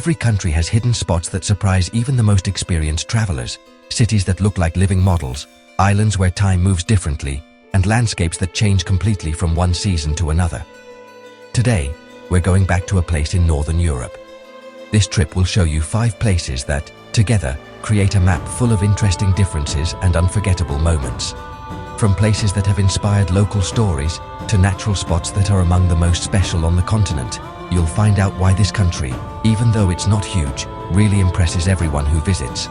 Every country has hidden spots that surprise even the most experienced travelers, cities that look like living models, islands where time moves differently, and landscapes that change completely from one season to another. Today, we're going back to a place in Northern Europe. This trip will show you 5 places that, together, create a map full of interesting differences and unforgettable moments. From places that have inspired local stories to natural spots that are among the most special on the continent, you'll find out why this country, even though it's not huge, really impresses everyone who visits.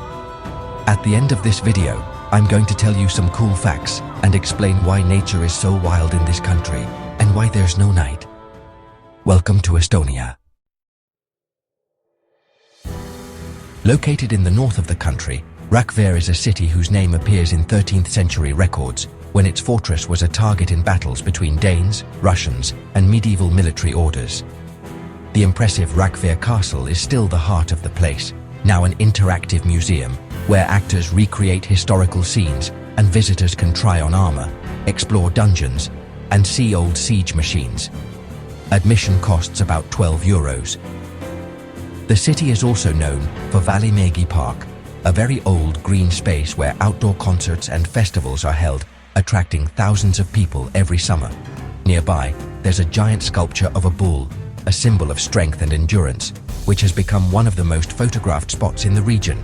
At the end of this video, I'm going to tell you some cool facts and explain why nature is so wild in this country and why there's no night. Welcome to Estonia. Located in the north of the country, Rakvere is a city whose name appears in 13th century records when its fortress was a target in battles between Danes, Russians, and medieval military orders. The impressive Rakvere Castle is still the heart of the place, now an interactive museum where actors recreate historical scenes and visitors can try on armor, explore dungeons, and see old siege machines. Admission costs about €12. The city is also known for Välimägi Park, a very old green space where outdoor concerts and festivals are held, attracting thousands of people every summer. Nearby, there's a giant sculpture of a bull, a symbol of strength and endurance, which has become one of the most photographed spots in the region.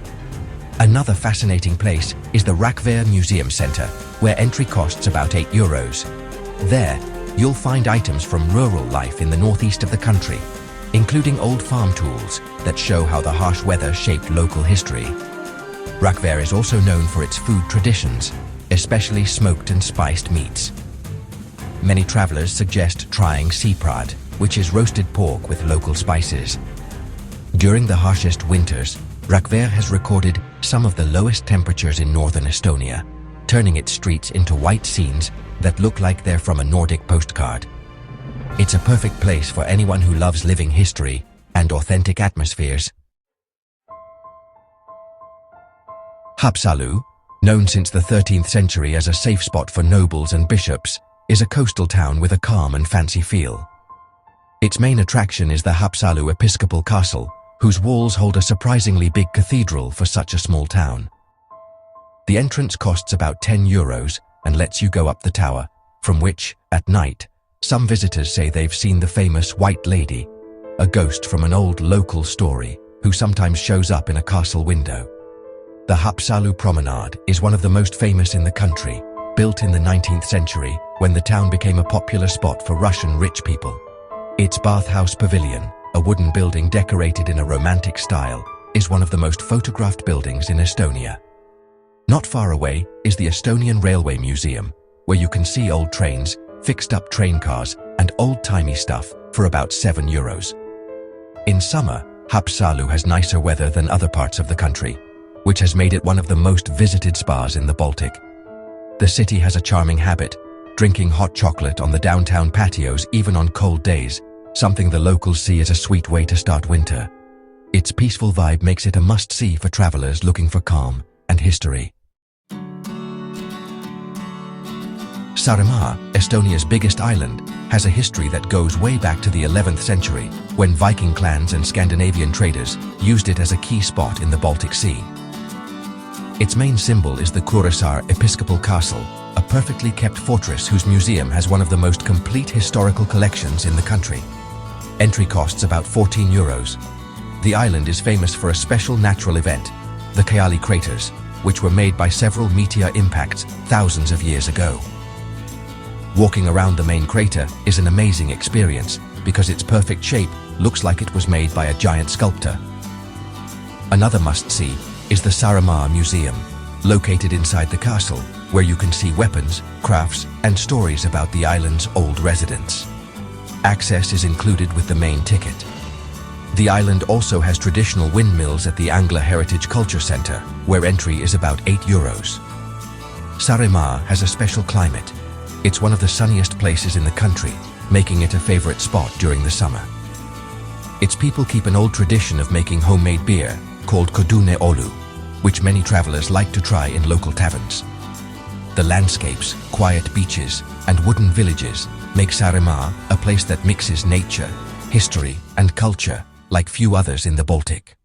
Another fascinating place is the Rakvere Museum Center, where entry costs about €8. There, you'll find items from rural life in the northeast of the country, including old farm tools that show how the harsh weather shaped local history. Rakvere is also known for its food traditions, especially smoked and spiced meats. Many travelers suggest trying seaprad, which is roasted pork with local spices. During the harshest winters, Rakvere has recorded some of the lowest temperatures in northern Estonia, turning its streets into white scenes that look like they're from a Nordic postcard. It's a perfect place for anyone who loves living history and authentic atmospheres. Haapsalu, known since the 13th century as a safe spot for nobles and bishops, is a coastal town with a calm and fancy feel. Its main attraction is the Haapsalu Episcopal Castle, whose walls hold a surprisingly big cathedral for such a small town. The entrance costs about €10 and lets you go up the tower, from which, at night, some visitors say they've seen the famous White Lady, a ghost from an old local story who sometimes shows up in a castle window. The Haapsalu Promenade is one of the most famous in the country, built in the 19th century when the town became a popular spot for Russian rich people. Its bathhouse pavilion, a wooden building decorated in a romantic style, is one of the most photographed buildings in Estonia. Not far away is the Estonian Railway Museum, where you can see old trains, fixed-up train cars, and old-timey stuff for about €7. In summer, Haapsalu has nicer weather than other parts of the country, which has made it one of the most visited spas in the Baltic. The city has a charming habit, drinking hot chocolate on the downtown patios even on cold days, something the locals see as a sweet way to start winter. Its peaceful vibe makes it a must-see for travelers looking for calm and history. Saaremaa, Estonia's biggest island, has a history that goes way back to the 11th century, when Viking clans and Scandinavian traders used it as a key spot in the Baltic Sea. Its main symbol is the Kuressaare Episcopal Castle, a perfectly kept fortress whose museum has one of the most complete historical collections in the country. Entry costs about €14. The island is famous for a special natural event, the Kaali craters, which were made by several meteor impacts thousands of years ago. Walking around the main crater is an amazing experience because its perfect shape looks like it was made by a giant sculptor. Another must-see is the Saaremaa Museum, located inside the castle, where you can see weapons, crafts, and stories about the island's old residents. Access is included with the main ticket. The island also has traditional windmills at the Angla Heritage Culture Center, where entry is about €8. Saaremaa has a special climate. It's one of the sunniest places in the country, making it a favorite spot during the summer. Its people keep an old tradition of making homemade beer, called kodune olu, which many travelers like to try in local taverns. The landscapes, quiet beaches, and wooden villages make Saaremaa a place that mixes nature, history, and culture like few others in the Baltic.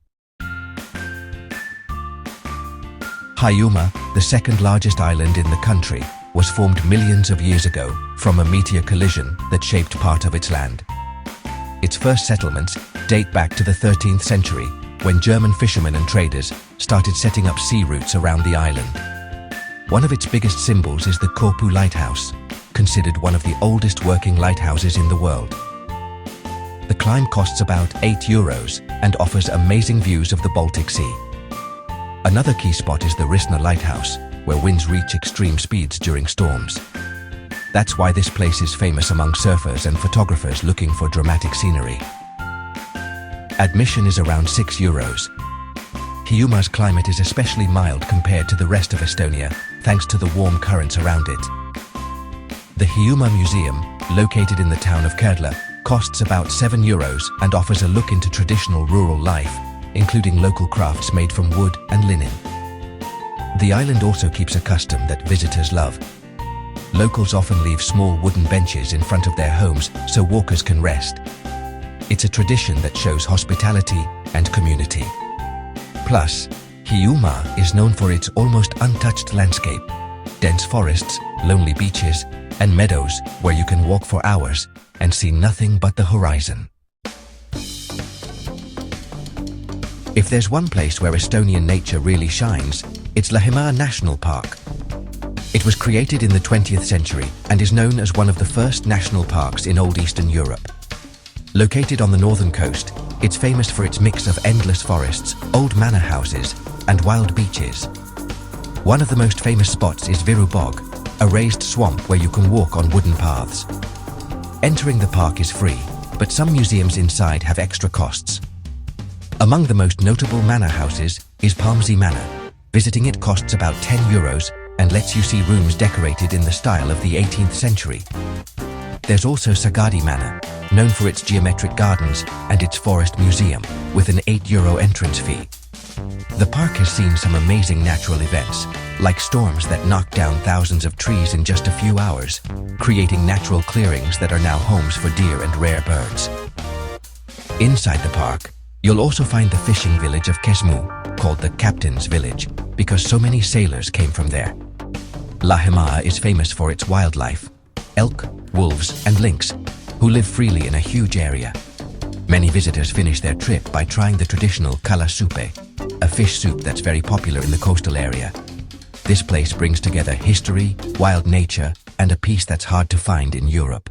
Hiiumaa, the second largest island in the country, was formed millions of years ago from a meteor collision that shaped part of its land. Its first settlements date back to the 13th century, when German fishermen and traders started setting up sea routes around the island. One of its biggest symbols is the Corpu lighthouse, considered one of the oldest working lighthouses in the world. The climb costs about €8 and offers amazing views of the Baltic Sea. Another key spot is the Risna lighthouse, where winds reach extreme speeds during storms. That's why this place is famous among surfers and photographers looking for dramatic scenery. Admission is around €6. Hiiumaa's climate is especially mild compared to the rest of Estonia, thanks to the warm currents around it. The Hiiumaa Museum, located in the town of Kärdla, costs about €7 and offers a look into traditional rural life, including local crafts made from wood and linen. The island also keeps a custom that visitors love. Locals often leave small wooden benches in front of their homes so walkers can rest. It's a tradition that shows hospitality and community. Plus, Hiiumaa is known for its almost untouched landscape, dense forests, lonely beaches, and meadows where you can walk for hours and see nothing but the horizon. If there's one place where Estonian nature really shines, it's Liihimaa National Park. It was created in the 20th century and is known as one of the first national parks in Old Eastern Europe. Located on the northern coast, it's famous for its mix of endless forests, old manor houses, and wild beaches. One of the most famous spots is Viru Bog, a raised swamp where you can walk on wooden paths. Entering the park is free, but some museums inside have extra costs. Among the most notable manor houses is Palmsey Manor. Visiting it costs about €10 and lets you see rooms decorated in the style of the 18th century. There's also Sagadi Manor, known for its geometric gardens and its forest museum, with an €8 entrance fee. The park has seen some amazing natural events, like storms that knocked down thousands of trees in just a few hours, creating natural clearings that are now homes for deer and rare birds. Inside the park, you'll also find the fishing village of Kesmu, called the Captain's Village, because so many sailors came from there. Liihimaa is famous for its wildlife, elk, wolves, and lynx, who live freely in a huge area. Many visitors finish their trip by trying the traditional kala soup, a fish soup that's very popular in the coastal area. This place brings together history, wild nature, and a peace that's hard to find in Europe.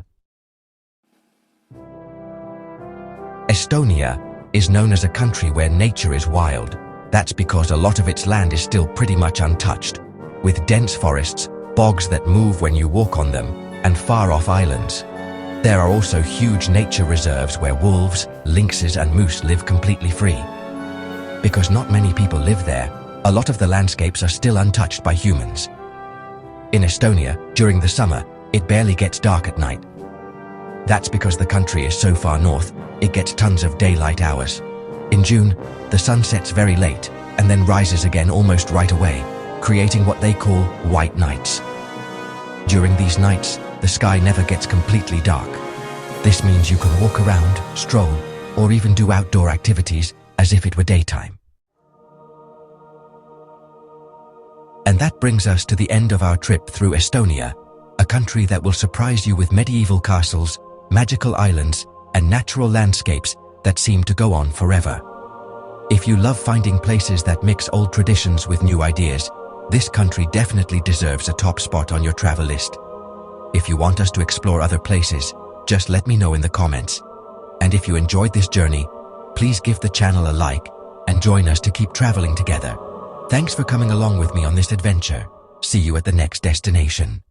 Estonia is known as a country where nature is wild. That's because a lot of its land is still pretty much untouched, with dense forests, bogs that move when you walk on them, and far-off islands. There are also huge nature reserves where wolves, lynxes, and moose live completely free. Because not many people live there, a lot of the landscapes are still untouched by humans. In Estonia, during the summer, it barely gets dark at night. That's because the country is so far north, it gets tons of daylight hours. In June, the sun sets very late and then rises again almost right away, creating what they call white nights. During these nights, the sky never gets completely dark. This means you can walk around, stroll, or even do outdoor activities as if it were daytime. And that brings us to the end of our trip through Estonia, a country that will surprise you with medieval castles, magical islands, and natural landscapes that seem to go on forever. If you love finding places that mix old traditions with new ideas, this country definitely deserves a top spot on your travel list. If you want us to explore other places, just let me know in the comments. And if you enjoyed this journey, please give the channel a like and join us to keep traveling together. Thanks for coming along with me on this adventure. See you at the next destination.